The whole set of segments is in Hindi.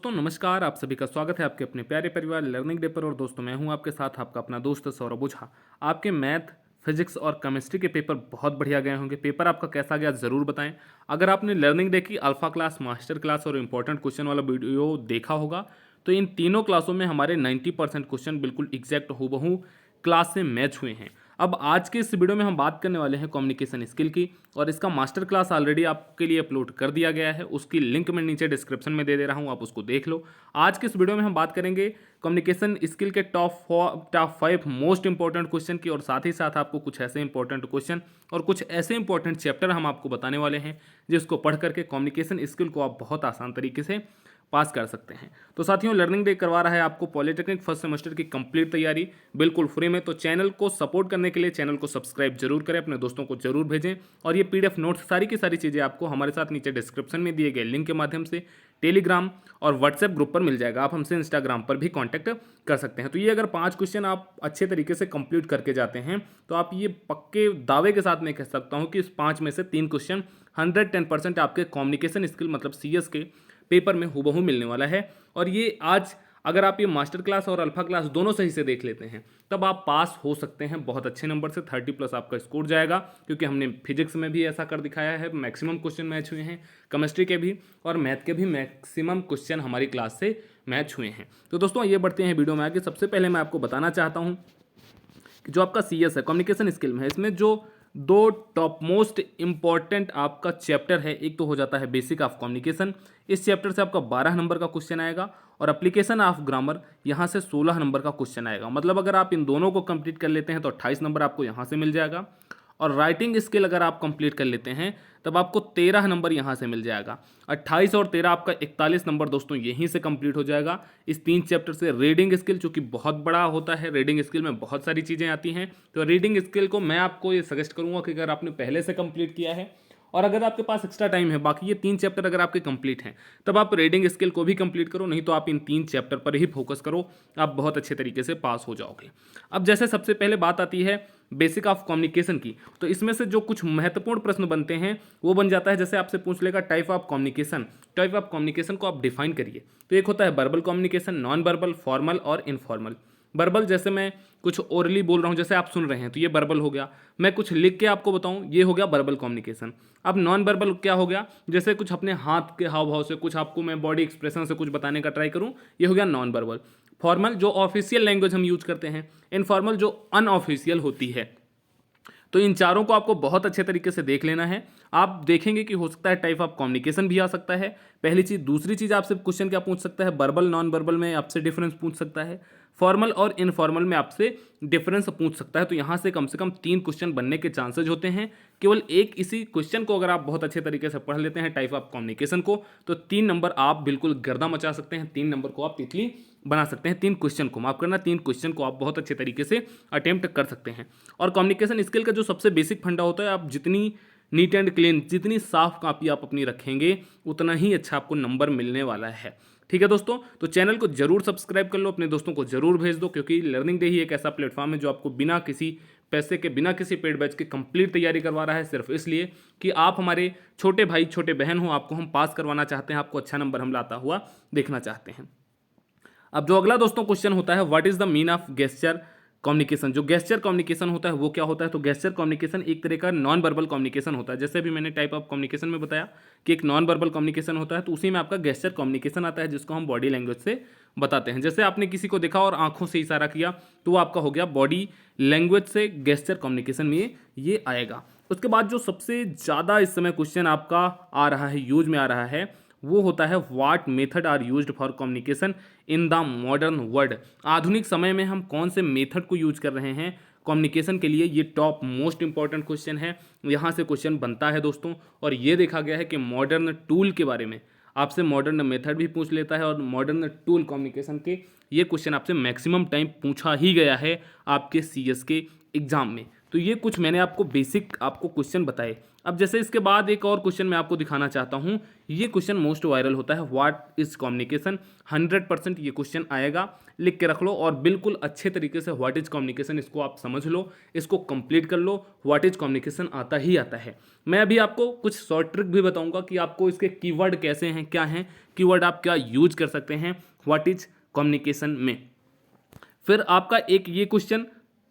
दोस्तों नमस्कार। आप सभी का स्वागत है आपके अपने प्यारे परिवार लर्निंग डे पर। और दोस्तों मैं हूं आपके साथ आपका अपना दोस्त सौरभ ओझा। आपके मैथ, फिजिक्स और केमिस्ट्री के पेपर बहुत बढ़िया गए होंगे। पेपर आपका कैसा गया ज़रूर बताएं। अगर आपने लर्निंग डे की अल्फा क्लास, मास्टर क्लास और इंपॉर्टेंट क्वेश्चन वाला वीडियो देखा होगा तो इन तीनों क्लासों में हमारे 90% क्वेश्चन बिल्कुल एग्जैक्ट हूबहू क्लास से मैच हुए हैं। अब आज के इस वीडियो में हम बात करने वाले हैं कम्युनिकेशन स्किल की, और इसका मास्टर क्लास ऑलरेडी आपके लिए अपलोड कर दिया गया है। उसकी लिंक मैं नीचे डिस्क्रिप्शन में दे रहा हूं, आप उसको देख लो। आज के इस वीडियो में हम बात करेंगे कम्युनिकेशन स्किल के टॉप 5 मोस्ट इंपॉर्टेंट क्वेश्चन की, और साथ ही साथ आपको कुछ ऐसे इंपॉर्टेंट क्वेश्चन और कुछ ऐसे इंपॉर्टेंट चैप्टर हम आपको बताने वाले हैं जिसको पढ़ करके कम्युनिकेशन स्किल को आप बहुत आसान तरीके से पास कर सकते हैं। तो साथियों, लर्निंग डे करवा रहा है आपको पॉलिटेक्निक फर्स्ट सेमेस्टर की कंप्लीट तैयारी बिल्कुल फ्री में। तो चैनल को सपोर्ट करने के लिए चैनल को सब्सक्राइब जरूर करें, अपने दोस्तों को जरूर भेजें। और ये पीडीएफ नोट्स सारी की सारी चीज़ें आपको हमारे साथ नीचे डिस्क्रिप्शन में दिए गए लिंक के माध्यम से टेलीग्राम और व्हाट्सएप ग्रुप पर मिल जाएगा। आप हमसे इंस्टाग्राम पर भी कॉन्टैक्ट कर सकते हैं। तो ये अगर 5 क्वेश्चन आप अच्छे तरीके से कंप्लीट करके जाते हैं तो आप ये पक्के दावे के साथ मैं कह सकता हूँ कि इस 5 में से 3 क्वेश्चन 110% आपके कम्युनिकेशन स्किल मतलब CS के पेपर में हूबहू मिलने वाला है। और ये आज अगर आप ये मास्टर क्लास और अल्फा क्लास दोनों सही से देख लेते हैं तब आप पास हो सकते हैं बहुत अच्छे नंबर से। 30+ आपका स्कोर जाएगा, क्योंकि हमने फिजिक्स में भी ऐसा कर दिखाया है, मैक्सिमम क्वेश्चन मैच हुए हैं। केमिस्ट्री के भी और मैथ के भी मैक्सिमम क्वेश्चन हमारी क्लास से मैच हुए हैं। तो दोस्तों ये बढ़ते हैं वीडियो में आगे। सबसे पहले मैं आपको बताना चाहता हूँ कि जो आपका CS है कम्युनिकेशन स्किल में है, इसमें जो 2 टॉप मोस्ट इंपॉर्टेंट आपका चैप्टर है, एक तो हो जाता है बेसिक ऑफ कम्युनिकेशन। इस चैप्टर से आपका 12 नंबर का क्वेश्चन आएगा, और एप्लीकेशन ऑफ ग्रामर यहाँ से 16 नंबर का क्वेश्चन आएगा। मतलब अगर आप इन दोनों को कंप्लीट कर लेते हैं तो 28 नंबर आपको यहाँ से मिल जाएगा। और राइटिंग स्किल अगर आप कंप्लीट कर लेते हैं तब आपको 13 नंबर यहाँ से मिल जाएगा। 28 और 13 आपका 41 नंबर दोस्तों यहीं से कंप्लीट हो जाएगा इस 3 चैप्टर से। रीडिंग स्किल चूंकि बहुत बड़ा होता है, रीडिंग स्किल में बहुत सारी चीज़ें आती हैं, तो रीडिंग स्किल को मैं आपको ये सजेस्ट करूँगा कि अगर आपने पहले से कंप्लीट किया है और अगर आपके पास एक्स्ट्रा टाइम है, बाकी ये 3 चैप्टर अगर आपके कंप्लीट हैं तब आप रीडिंग स्किल को भी कंप्लीट करो, नहीं तो आप इन 3 चैप्टर पर ही फोकस करो, आप बहुत अच्छे तरीके से पास हो जाओगे। अब जैसे सबसे पहले बात आती है बेसिक ऑफ कम्युनिकेशन की, तो इसमें से जो कुछ महत्वपूर्ण प्रश्न बनते हैं वो बन जाता है, जैसे आपसे पूछ लेगा type of communication. Type of communication को आप डिफाइन करिए। तो एक होता है verbal communication, non verbal, formal और इनफॉर्मल। वर्बल जैसे मैं कुछ ओरली बोल रहा हूँ, जैसे आप सुन रहे हैं तो ये वर्बल हो गया। मैं कुछ लिख के आपको बताऊँ, ये हो गया वर्बल कम्युनिकेशन। अब नॉन वर्बल क्या हो गया, जैसे कुछ अपने हाथ के हाव भाव से, कुछ आपको मैं बॉडी एक्सप्रेशन से कुछ बताने का ट्राई करूँ, ये हो गया नॉन वर्बल। फॉर्मल जो ऑफिशियल लैंग्वेज हम यूज करते हैं, इनफॉर्मल जो अनऑफिशियल होती है। तो इन चारों को आपको बहुत अच्छे तरीके से देख लेना है। आप देखेंगे कि हो सकता है टाइप ऑफ कम्युनिकेशन भी आ सकता है, पहली चीज। दूसरी चीज आपसे क्वेश्चन क्या पूछ सकता है, वर्बल नॉन वर्बल में आपसे डिफरेंस पूछ सकता है, फॉर्मल और इनफॉर्मल में आपसे डिफरेंस पूछ सकता है। तो यहाँ से कम 3 क्वेश्चन बनने के चांसेज होते हैं। केवल एक इसी क्वेश्चन को अगर आप बहुत अच्छे तरीके से पढ़ लेते हैं टाइप ऑफ कम्युनिकेशन को, तो 3 नंबर आप बिल्कुल गर्दा मचा सकते हैं। 3 नंबर को आप तितली बना सकते हैं। 3 क्वेश्चन को माफ करना, 3 क्वेश्चन को आप बहुत अच्छे तरीके से अटेम्प्ट कर सकते हैं। और कम्युनिकेशन स्किल का जो सबसे बेसिक फंडा होता है, आप जितनी नीट एंड क्लीन, जितनी साफ कॉपी आप अपनी रखेंगे उतना ही अच्छा आपको नंबर मिलने वाला है। ठीक है दोस्तों, तो चैनल को जरूर सब्सक्राइब कर लो, अपने दोस्तों को जरूर भेज दो, क्योंकि लर्निंग डे ही एक ऐसा प्लेटफॉर्म है जो आपको बिना किसी पैसे के, बिना किसी पेड बैच के कंप्लीट तैयारी करवा रहा है, सिर्फ इसलिए कि आप हमारे छोटे भाई छोटे बहन हो, आपको हम पास करवाना चाहते हैं, आपको अच्छा नंबर हम लाता हुआ देखना चाहते हैं। अब जो अगला दोस्तों क्वेश्चन होता है, what is the mean of gesture communication. जो गेस्चर कम्युनिकेशन होता है वो क्या होता है, तो गेस्चर कम्युनिकेशन एक तरह का नॉन वर्बल कम्युनिकेशन होता है। जैसे भी मैंने टाइप ऑफ कम्युनिकेशन में बताया कि एक नॉन वर्बल कम्युनिकेशन होता है, तो उसी में आपका गेस्चर कम्युनिकेशन आता है, जिसको हम बॉडी लैंग्वेज से बताते हैं। जैसे आपने किसी को देखा और आंखों से इशारा किया तो वो आपका हो गया बॉडी लैंग्वेज से गेस्चर कम्युनिकेशन में ये आएगा। उसके बाद जो सबसे ज़्यादा इस समय क्वेश्चन आपका आ रहा है, यूज में आ रहा है, वो होता है what method are used for communication in the modern world. आधुनिक समय में हम कौन से मेथड को यूज कर रहे हैं कम्युनिकेशन के लिए, ये टॉप मोस्ट इंपॉर्टेंट क्वेश्चन है। यहाँ से क्वेश्चन बनता है दोस्तों। और ये देखा गया है कि मॉडर्न टूल के बारे में आपसे मॉडर्न मेथड भी पूछ लेता है, और मॉडर्न टूल कम्युनिकेशन के ये क्वेश्चन आपसे मैक्सिमम टाइम पूछा ही गया है आपके CS के एग्जाम में। तो ये कुछ मैंने आपको बेसिक आपको क्वेश्चन बताए। अब जैसे इसके बाद एक और क्वेश्चन मैं आपको दिखाना चाहता हूँ, ये क्वेश्चन मोस्ट वायरल होता है, व्हाट इज कम्युनिकेशन। 100% ये क्वेश्चन आएगा, लिख के रख लो और बिल्कुल अच्छे तरीके से व्हाट इज कम्युनिकेशन इसको आप समझ लो, इसको कंप्लीट कर लो। व्हाट इज कम्युनिकेशन आता ही आता है। मैं अभी आपको कुछ शॉर्ट ट्रिक भी बताऊंगा कि आपको इसके कीवर्ड कैसे हैं, क्या हैं कीवर्ड, आप क्या यूज कर सकते हैं व्हाट इज कम्युनिकेशन में। फिर आपका एक ये क्वेश्चन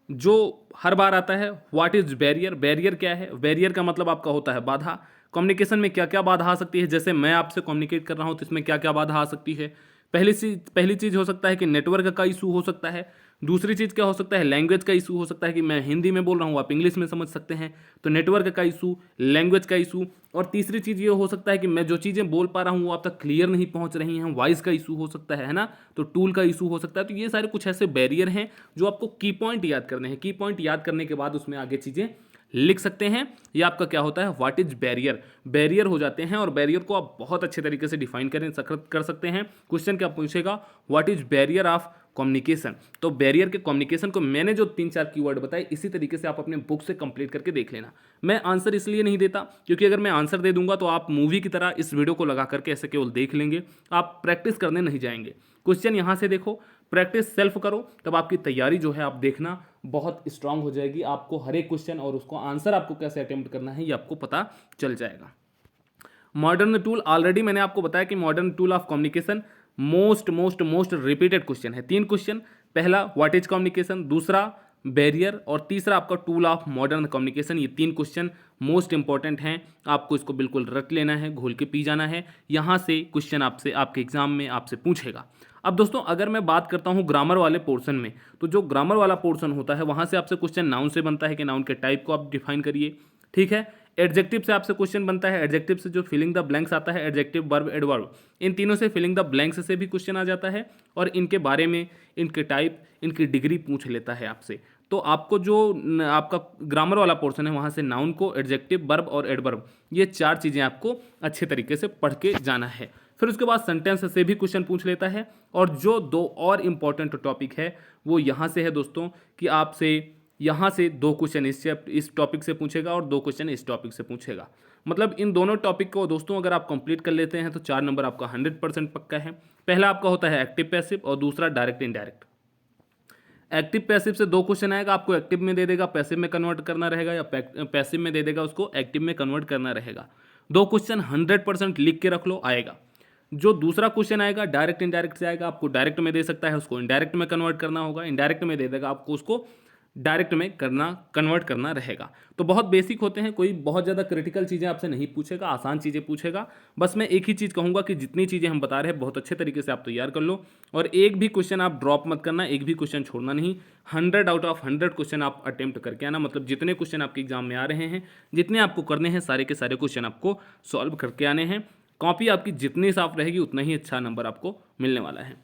जो हर बार आता है, व्हाट इज बैरियर। बैरियर क्या है? बैरियर का मतलब आपका होता है बाधा। कम्युनिकेशन में क्या क्या बाधा आ सकती है, जैसे मैं आपसे कम्युनिकेट कर रहा हूं तो इसमें क्या क्या बाधा आ सकती है। पहली चीज हो सकता है कि नेटवर्क का इशू हो सकता है। दूसरी चीज क्या हो सकता है, लैंग्वेज का इशू हो सकता है कि मैं हिंदी में बोल रहा हूँ आप इंग्लिश में समझ सकते हैं, तो नेटवर्क का इशू, लैंग्वेज का इशू। और तीसरी चीज ये हो सकता है कि मैं जो चीजें बोल पा रहा हूँ वो आप तक क्लियर नहीं पहुंच रही हैं, वॉइस का इशू हो सकता है ना, तो टूल का इशू हो सकता है। तो ये सारे कुछ ऐसे बैरियर हैं जो आपको की पॉइंट याद करने हैं। की पॉइंट याद करने के बाद उसमें आगे चीजें लिख सकते हैं। ये आपका क्या होता है, व्हाट इज बैरियर। बैरियर हो जाते हैं और बैरियर को आप बहुत अच्छे तरीके से डिफाइन कर सकते हैं। क्वेश्चन क्या पूछेगा, what is barrier of communication. तो बैरियर के कम्युनिकेशन को मैंने जो 3-4 कीवर्ड बताए इसी तरीके से आप अपने बुक से कंप्लीट करके देख लेना। मैं आंसर इसलिए नहीं देता क्योंकि अगर मैं आंसर दे दूंगा तो आप मूवी की तरह इस वीडियो को लगा करके ऐसे केवल देख लेंगे, आप प्रैक्टिस करने नहीं जाएंगे। क्वेश्चन यहाँ से देखो, प्रैक्टिस सेल्फ करो, तब आपकी तैयारी जो है आप देखना बहुत स्ट्रांग हो जाएगी। आपको हर एक क्वेश्चन और उसको आंसर आपको कैसे अटेम्प्ट करना है ये आपको पता चल जाएगा। मॉडर्न टूल, ऑलरेडी मैंने आपको बताया कि modern tool of communication most repeated question है। 3 क्वेश्चन, पहला व्हाट इज कम्युनिकेशन, दूसरा बैरियर और तीसरा आपका टूल ऑफ मॉडर्न कम्युनिकेशन। ये 3 क्वेश्चन मोस्ट इंपॉर्टेंट हैं, आपको इसको बिल्कुल रट लेना है, घोल के पी जाना है। यहाँ से क्वेश्चन आपसे आपके एग्जाम में आपसे पूछेगा। अब दोस्तों अगर मैं बात करता हूँ ग्रामर वाले पोर्शन में, तो जो ग्रामर वाला पोर्शन होता है वहाँ से आपसे क्वेश्चन नाउन से बनता है कि नाउन के टाइप को आप डिफाइन करिए, ठीक है। एडजेक्टिव से आपसे क्वेश्चन बनता है, एडजेक्टिव से जो फिलिंग द ब्लैंक्स आता है, एडजेक्टिव वर्ब एडवर्ब, इन तीनों से फिलिंग द ब्लैंक्स से भी क्वेश्चन आ जाता है और इनके बारे में, इनके टाइप, इनकी डिग्री पूछ लेता है आपसे। तो आपको जो आपका ग्रामर वाला पोर्शन है वहाँ से नाउन को, एडजेक्टिव, वर्ब और एडवर्ब, ये 4 चीज़ें आपको अच्छे तरीके से पढ़ के जाना है। फिर उसके बाद सेंटेंस से भी क्वेश्चन पूछ लेता है। और जो 2 और इम्पॉर्टेंट टॉपिक है वो यहाँ से है दोस्तों कि आपसे यहाँ से 2 क्वेश्चन इस टॉपिक से पूछेगा और 2 क्वेश्चन इस टॉपिक से पूछेगा। मतलब इन दोनों टॉपिक को दोस्तों अगर आप कंप्लीट कर लेते हैं तो 4 नंबर आपका 100% पक्का है। पहला आपका होता है एक्टिव पैसिव और दूसरा डायरेक्ट इनडायरेक्ट। एक्टिव पैसिव से 2 क्वेश्चन आएगा, आपको एक्टिव में दे देगा पैसिव में कन्वर्ट करना रहेगा, या पैसिव में दे देगा उसको एक्टिव में कन्वर्ट करना रहेगा। 2 क्वेश्चन 100% लिख के रख लो, आएगा। जो दूसरा क्वेश्चन आएगा डायरेक्ट इनडायरेक्ट से आएगा, आपको डायरेक्ट में दे सकता है, उसको इनडायरेक्ट में कन्वर्ट करना होगा, इनडायरेक्ट में दे देगा आपको, उसको डायरेक्ट में कन्वर्ट करना रहेगा। तो बहुत बेसिक होते हैं, कोई बहुत ज़्यादा क्रिटिकल चीज़ें आपसे नहीं पूछेगा, आसान चीज़ें पूछेगा। बस मैं एक ही चीज़ कहूँगा कि जितनी चीज़ें हम बता रहे हैं बहुत अच्छे तरीके से आप तैयार कर लो और एक भी क्वेश्चन आप ड्रॉप मत करना, एक भी क्वेश्चन छोड़ना नहीं। 100 आउट ऑफ 100 क्वेश्चन आप अटेम्प्ट करके आना। मतलब जितने क्वेश्चन आपके एग्जाम में आ रहे हैं, जितने आपको करने हैं, सारे के सारे क्वेश्चन आपको सॉल्व करके आने हैं। कॉपी आपकी जितनी साफ रहेगी उतना ही अच्छा नंबर आपको मिलने वाला है।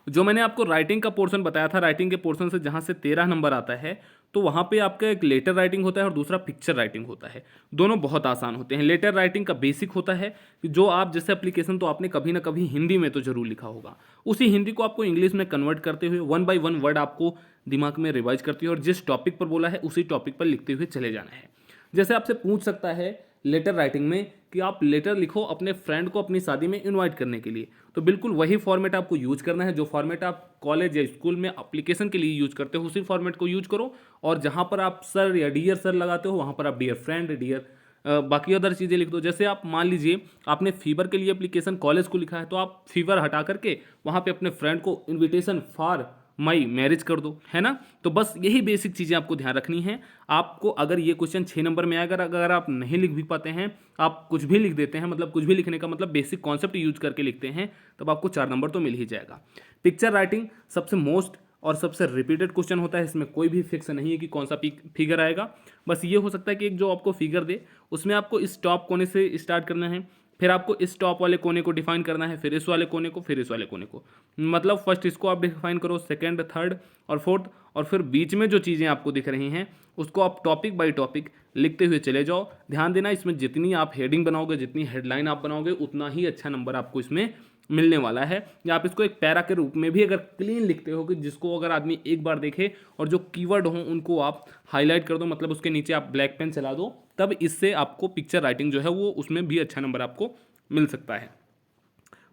जो मैंने आपको राइटिंग का पोर्शन बताया था, राइटिंग के पोर्शन से जहाँ से 13 नंबर आता है, तो वहाँ पे आपका एक लेटर राइटिंग होता है और दूसरा पिक्चर राइटिंग होता है। दोनों बहुत आसान होते हैं। लेटर राइटिंग का बेसिक होता है कि जो आप जैसे एप्लीकेशन तो आपने कभी ना कभी हिंदी में तो जरूर लिखा होगा, उसी हिंदी को आपको इंग्लिश में कन्वर्ट करते हुए 1 बाय 1 वर्ड आपको दिमाग में रिवाइज करते हुए और जिस टॉपिक पर बोला है उसी टॉपिक पर लिखते हुए चले जाना है। जैसे आपसे पूछ सकता है लेटर राइटिंग में कि आप लेटर लिखो अपने फ्रेंड को अपनी शादी में इनवाइट करने के लिए, तो बिल्कुल वही फॉर्मेट आपको यूज करना है जो फॉर्मेट आप कॉलेज या स्कूल में एप्लीकेशन के लिए यूज करते हो, उसी फॉर्मेट को यूज करो। और जहां पर आप सर या डियर सर लगाते हो वहां पर आप डियर फ्रेंड, डियर बाकी अदर चीज़ें लिख दो। जैसे आप मान लीजिए आपने फीवर के लिए एप्लीकेशन कॉलेज को लिखा है, तो आप फीवर हटा करके वहाँ पे अपने फ्रेंड को इनविटेशन फॉर माई मैरिज कर दो, है ना। तो बस यही बेसिक चीज़ें आपको ध्यान रखनी है। आपको अगर ये क्वेश्चन 6 नंबर में आएगा, अगर आप नहीं लिख भी पाते हैं, आप कुछ भी लिख देते हैं, मतलब कुछ भी लिखने का मतलब बेसिक कॉन्सेप्ट यूज करके लिखते हैं, तब आपको 4 नंबर तो मिल ही जाएगा। पिक्चर राइटिंग सबसे मोस्ट और सबसे रिपीटेड क्वेश्चन होता है। इसमें कोई भी फिक्स नहीं है कि कौन सा फिगर आएगा। बस ये हो सकता है कि एक जो आपको फिगर दे उसमें आपको इस टॉप कोने से स्टार्ट करना है, फिर आपको इस टॉप वाले कोने को डिफाइन करना है, फिर इस वाले कोने को, फिर इस वाले कोने को। मतलब फर्स्ट इसको आप डिफाइन करो, सेकंड, थर्ड और फोर्थ, और फिर बीच में जो चीज़ें आपको दिख रही हैं उसको आप टॉपिक बाय टॉपिक लिखते हुए चले जाओ। ध्यान देना, इसमें जितनी आप हेडिंग बनाओगे, जितनी हेडलाइन आप बनाओगे, उतना ही अच्छा नंबर आपको इसमें मिलने वाला है। या आप इसको एक पैरा के रूप में भी अगर क्लीन लिखते हो कि जिसको अगर आदमी एक बार देखे और जो कीवर्ड हों उनको आप हाईलाइट कर दो, मतलब उसके नीचे आप ब्लैक पेन चला दो, तब इससे आपको पिक्चर राइटिंग जो है वो उसमें भी अच्छा नंबर आपको मिल सकता है।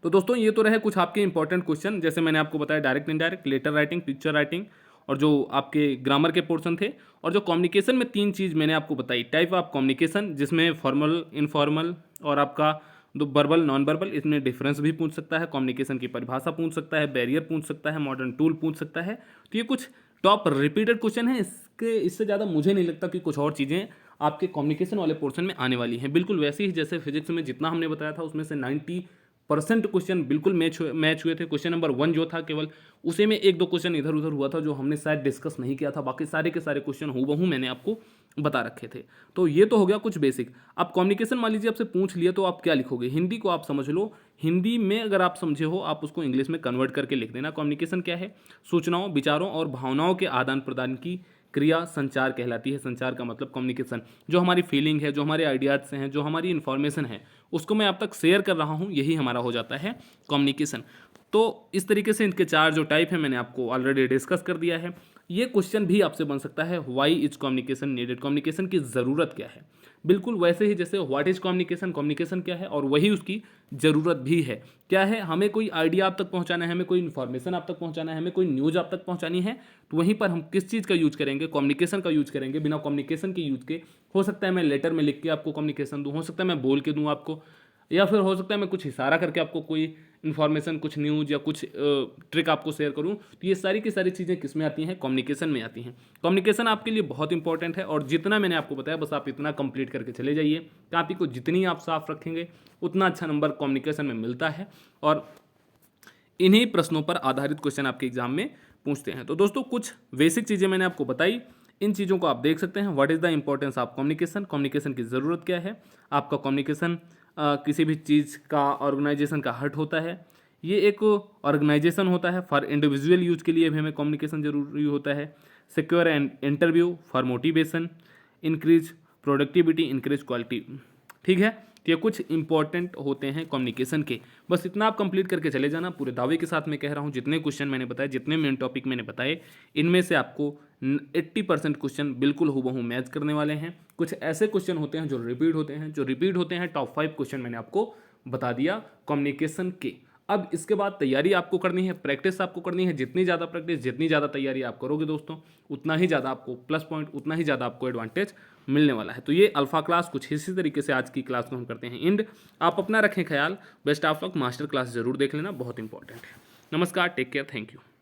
तो दोस्तों ये तो रहे कुछ आपके इंपॉर्टेंट क्वेश्चन, जैसे मैंने आपको बताया direct indirect, letter writing, picture writing और जो आपके ग्रामर के पोर्शन थे। और जो कम्युनिकेशन में 3 चीज़ मैंने आपको बताई, टाइप ऑफ कम्युनिकेशन, जिसमें फॉर्मल, इनफॉर्मल और आपका दो वर्बल, नॉन वर्बल, इसमें डिफरेंस भी पूछ सकता है, कम्युनिकेशन की परिभाषा पूछ सकता है, बैरियर पूछ सकता है, मॉडर्न टूल पूछ सकता है। तो ये कुछ टॉप रिपीटेड क्वेश्चन है, इससे ज़्यादा मुझे नहीं लगता कि कुछ और चीज़ें आपके कम्युनिकेशन वाले पोर्शन में आने वाली हैं। बिल्कुल वैसे ही जैसे फिजिक्स में जितना हमने बताया था उसमें से 90% क्वेश्चन बिल्कुल मैच हुए थे। क्वेश्चन नंबर 1 जो था केवल उसे में 1-2 क्वेश्चन इधर उधर हुआ था जो हमने शायद डिस्कस नहीं किया था, बाकी सारे के सारे क्वेश्चन हूबहू मैंने आपको बता रखे थे। तो ये तो हो गया कुछ बेसिक। अब कम्युनिकेशन मान लीजिए आपसे पूछ लिया तो आप क्या लिखोगे, हिंदी को आप समझ लो, हिंदी में अगर आप समझे हो आप उसको इंग्लिश में कन्वर्ट करके लिख देना। कम्युनिकेशन क्या है, सूचनाओं, विचारों और भावनाओं के आदान प्रदान की क्रिया संचार कहलाती है। संचार का मतलब कम्युनिकेशन, जो हमारी फीलिंग है, जो हमारे आइडियाज से हैं, जो हमारी इन्फॉर्मेशन है उसको मैं आप तक शेयर कर रहा हूँ, यही हमारा हो जाता है कम्युनिकेशन। तो इस तरीके से इनके 4 जो टाइप है मैंने आपको ऑलरेडी डिस्कस कर दिया है। ये क्वेश्चन भी आपसे बन सकता है, why is communication needed, communication की ज़रूरत क्या है। बिल्कुल वैसे ही जैसे व्हाट इज कम्युनिकेशन, कम्युनिकेशन क्या है, और वही उसकी ज़रूरत भी है। क्या है, हमें कोई आइडिया आप तक पहुंचाना है, हमें कोई इन्फॉर्मेशन आप तक पहुंचाना है, हमें कोई न्यूज़ आप तक पहुंचानी है, तो वहीं पर हम किस चीज़ का यूज करेंगे, कम्युनिकेशन का यूज करेंगे। बिना कम्युनिकेशन के यूज के हो सकता है मैं लेटर में लिख के आपको कम्युनिकेशन दूँ, हो सकता है मैं बोल के दूँ आपको, या फिर हो सकता है मैं कुछ इशारा करके आपको कोई इन्फॉर्मेशन, कुछ न्यूज़ या कुछ ट्रिक आपको शेयर करूं। तो ये सारी की सारी चीज़ें किस में आती हैं, कम्युनिकेशन में आती हैं। कम्युनिकेशन आपके लिए बहुत इंपॉर्टेंट है, और जितना मैंने आपको बताया बस आप इतना कंप्लीट करके चले जाइए। कॉपी को जितनी आप साफ रखेंगे उतना अच्छा नंबर कम्युनिकेशन में मिलता है, और इन्हीं प्रश्नों पर आधारित क्वेश्चन आपके एग्जाम में पूछते हैं। तो दोस्तों कुछ बेसिक चीज़ें मैंने आपको बताई, इन चीज़ों को आप देख सकते हैं। What is the importance of communication, communication की ज़रूरत क्या है, आपका कम्युनिकेशन किसी भी चीज़ का, ऑर्गेनाइजेशन का हर्ट होता है, ये एक ऑर्गेनाइजेशन होता है। फॉर इंडिविजुअल यूज के लिए भी हमें कम्युनिकेशन जरूरी होता है। Secure and interview, for motivation, increase productivity, increase quality. ठीक है, तो ये कुछ इंपॉर्टेंट होते हैं कम्युनिकेशन के। बस इतना आप कंप्लीट करके चले जाना। पूरे दावे के साथ मैं कह रहा हूँ, जितने क्वेश्चन मैंने बताए, जितने मेन टॉपिक मैंने बताए, इनमें से आपको 80% क्वेश्चन बिल्कुल हूबहू मैच करने वाले हैं। कुछ ऐसे क्वेश्चन होते हैं जो रिपीट होते हैं, टॉप 5 क्वेश्चन मैंने आपको बता दिया कम्युनिकेशन के। अब इसके बाद तैयारी आपको करनी है, प्रैक्टिस आपको करनी है। जितनी ज़्यादा प्रैक्टिस, जितनी ज़्यादा तैयारी आप करोगे दोस्तों, उतना ही ज़्यादा आपको प्लस पॉइंट, उतना ही ज़्यादा आपको एडवांटेज मिलने वाला है। तो ये अल्फा क्लास कुछ इसी तरीके से आज की क्लास को हम करते हैं एंड। आप अपना रखें ख्याल। Best of luck. Master class जरूर देख लेना, बहुत इंपॉर्टेंट है। नमस्कार, टेक केयर, थैंक यू।